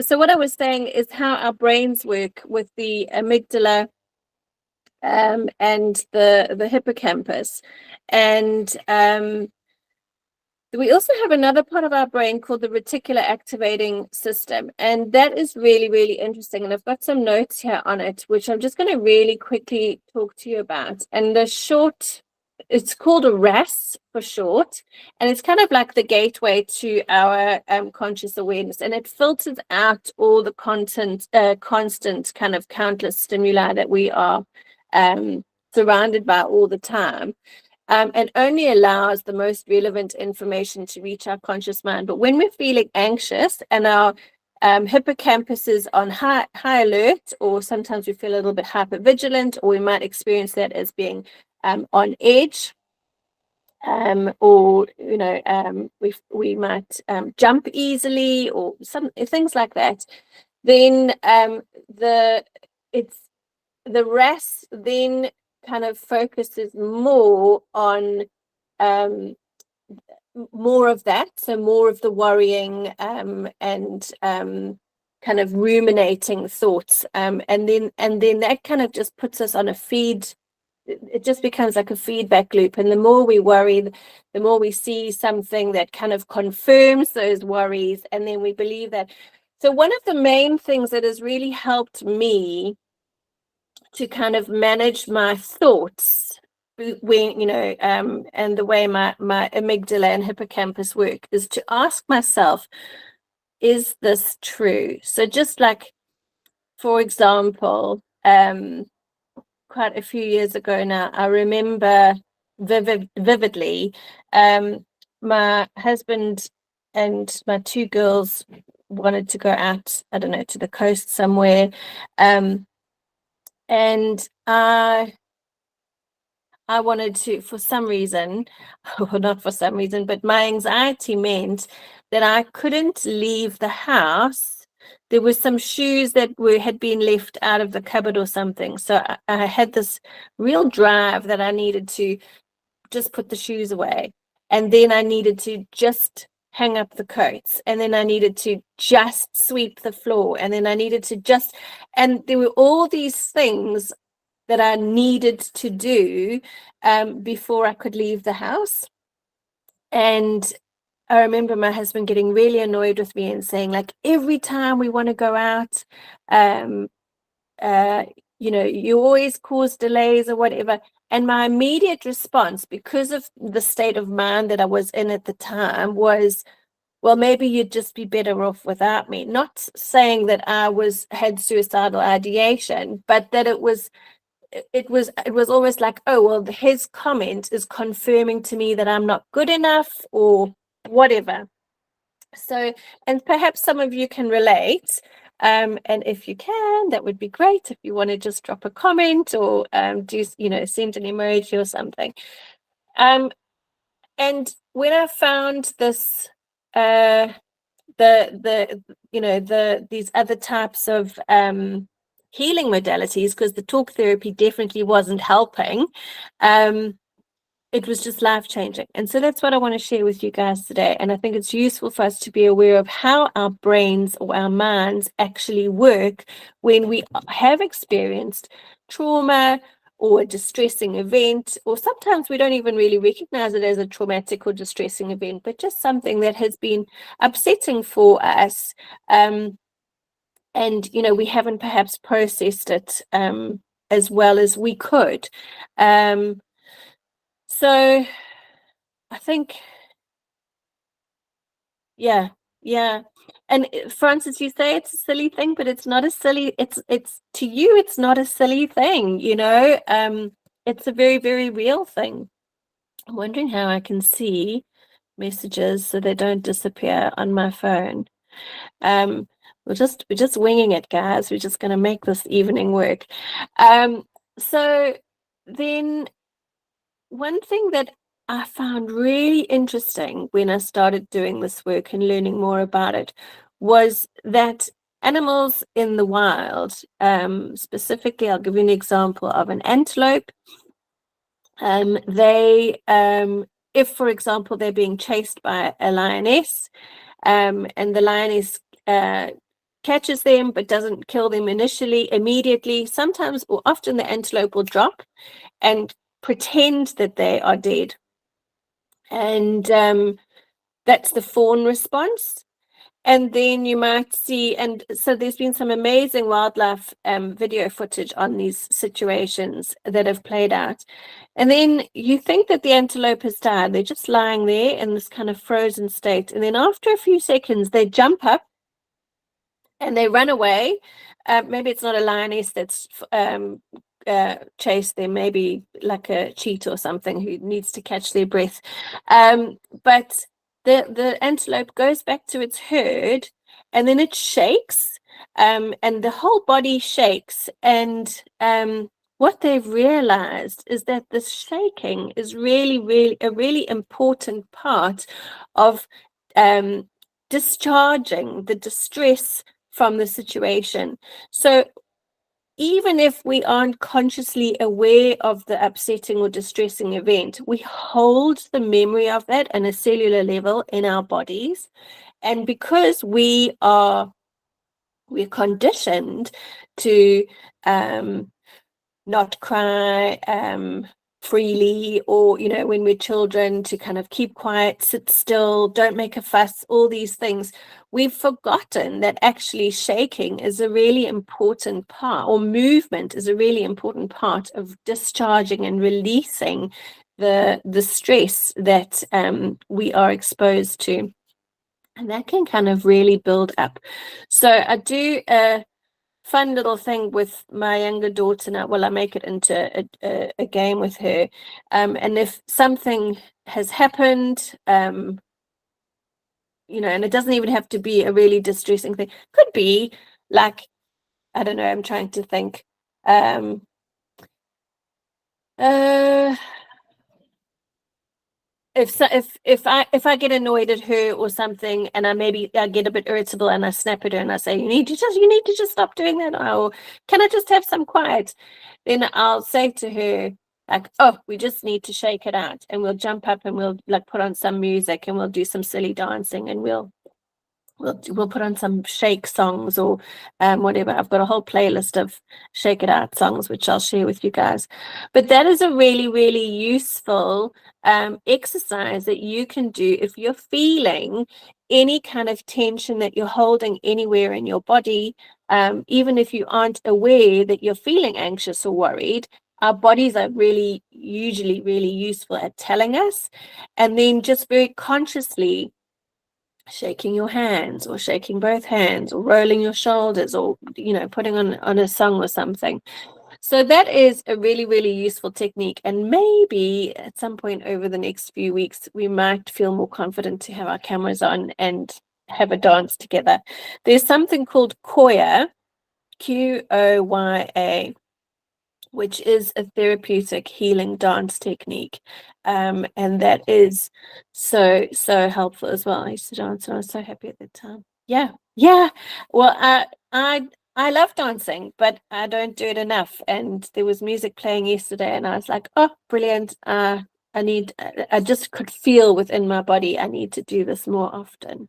so what I was saying is how our brains work with the amygdala and the hippocampus. And we also have another part of our brain called the reticular activating system. And that is really, really interesting. And I've got some notes here on it, which I'm just going to really quickly talk to you about. And it's called a RAS for short. And it's kind of like the gateway to our conscious awareness. And it filters out all the constant kind of countless stimuli that we are surrounded by all the time. And only allows the most relevant information to reach our conscious mind. But when we're feeling anxious and our hippocampus is on high alert, or sometimes we feel a little bit hypervigilant, or we might experience that as being on edge, or we might jump easily, or some things like that. Then the RAS then kind of focuses more on more of that, so more of the worrying and kind of ruminating thoughts, and then that kind of just puts us on a feed. It just becomes like a feedback loop, and the more we worry, the more we see something that kind of confirms those worries, and then we believe that. So one of the main things that has really helped me to kind of manage my thoughts when, and the way my amygdala and hippocampus work is to ask myself, is this true? So just like, for example, quite a few years ago now, I remember vividly, my husband and my two girls wanted to go out, I don't know, to the coast somewhere. And I wanted to, for some reason, or not for some reason, but my anxiety meant that I couldn't leave the house. There were some shoes that had been left out of the cupboard or something. So I had this real drive that I needed to just put the shoes away. And then I needed to just hang up the coats. And then I needed to just sweep the floor. And then I needed to and there were all these things that I needed to do before I could leave the house. And I remember my husband getting really annoyed with me and saying, like, every time we want to go out, you always cause delays or whatever. And my immediate response, because of the state of mind that I was in at the time, was, well, maybe you'd just be better off without me. Not saying that I had suicidal ideation, but that it was almost like, oh, well, his comment is confirming to me that I'm not good enough or whatever. So, and perhaps some of you can relate. And if you can, that would be great. If you want to just drop a comment or send an emoji or something. And when I found this, these other types of healing modalities, because the talk therapy definitely wasn't helping, it was just life-changing. And so that's what I want to share with you guys today. And I think it's useful for us to be aware of how our brains or our minds actually work when we have experienced trauma or a distressing event, or sometimes we don't even really recognize it as a traumatic or distressing event, but just something that has been upsetting for us. And, we haven't perhaps processed it as well as we could. So I think, yeah. And Francis, you say it's a silly thing, but it's not a silly, it's to you, it's not a silly thing, it's a very, very real thing. I'm wondering how I can see messages so they don't disappear on my phone. We're just winging it, guys. We're just going to make this evening work. So then one thing that I found really interesting when I started doing this work and learning more about it was that animals in the wild, specifically, I'll give you an example of an antelope. If, for example, they're being chased by a lioness, and the lioness catches them but doesn't kill them immediately. Sometimes or often the antelope will drop and pretend that they are dead. And that's the fawn response. And then you might see, and so there's been some amazing wildlife video footage on these situations that have played out. And then you think that the antelope has died. They're just lying there in this kind of frozen state. And then after a few seconds, they jump up and they run away. Maybe it's not a lioness that's chased them, maybe like a cheetah or something who needs to catch their breath. But the antelope goes back to its herd, and then it shakes, and the whole body shakes. And what they've realized is that this shaking is really a really important part of discharging the distress from the situation. So even if we aren't consciously aware of the upsetting or distressing event, we hold the memory of that on a cellular level in our bodies. And because we're conditioned to not cry freely, or when we're children, to kind of keep quiet, sit still, don't make a fuss, all these things, we've forgotten that actually shaking is a really important part, or movement is a really important part of discharging and releasing the stress that we are exposed to. And that can kind of really build up. So I do fun little thing with my younger daughter now. Well, I make it into a game with her, and if something has happened, and it doesn't even have to be a really distressing thing. Could be like, I don't know, I'm trying to think. If I get annoyed at her or something, and I get a bit irritable, and I snap at her and I say, you need to just stop doing that, or can I just have some quiet? Then I'll say to her, like, oh, we just need to shake it out, and we'll jump up and we'll like put on some music and we'll do some silly dancing, and we'll put on some shake songs or whatever. I've got a whole playlist of shake it out songs, which I'll share with you guys. But that is a really useful exercise that you can do if you're feeling any kind of tension that you're holding anywhere in your body. Even if you aren't aware that you're feeling anxious or worried, our bodies are usually really useful at telling us. And then just very consciously shaking your hands, or shaking both hands, or rolling your shoulders, or putting on a song or something. So that is a really useful technique. And maybe at some point over the next few weeks, we might feel more confident to have our cameras on and have a dance together. There's something called Qoya, Qoya, which is a therapeutic healing dance technique. And that is so helpful as well. I used to dance and I was so happy at that time. Yeah. Well, I love dancing, but I don't do it enough. And there was music playing yesterday, and I was like, oh, brilliant. I just could feel within my body, I need to do this more often.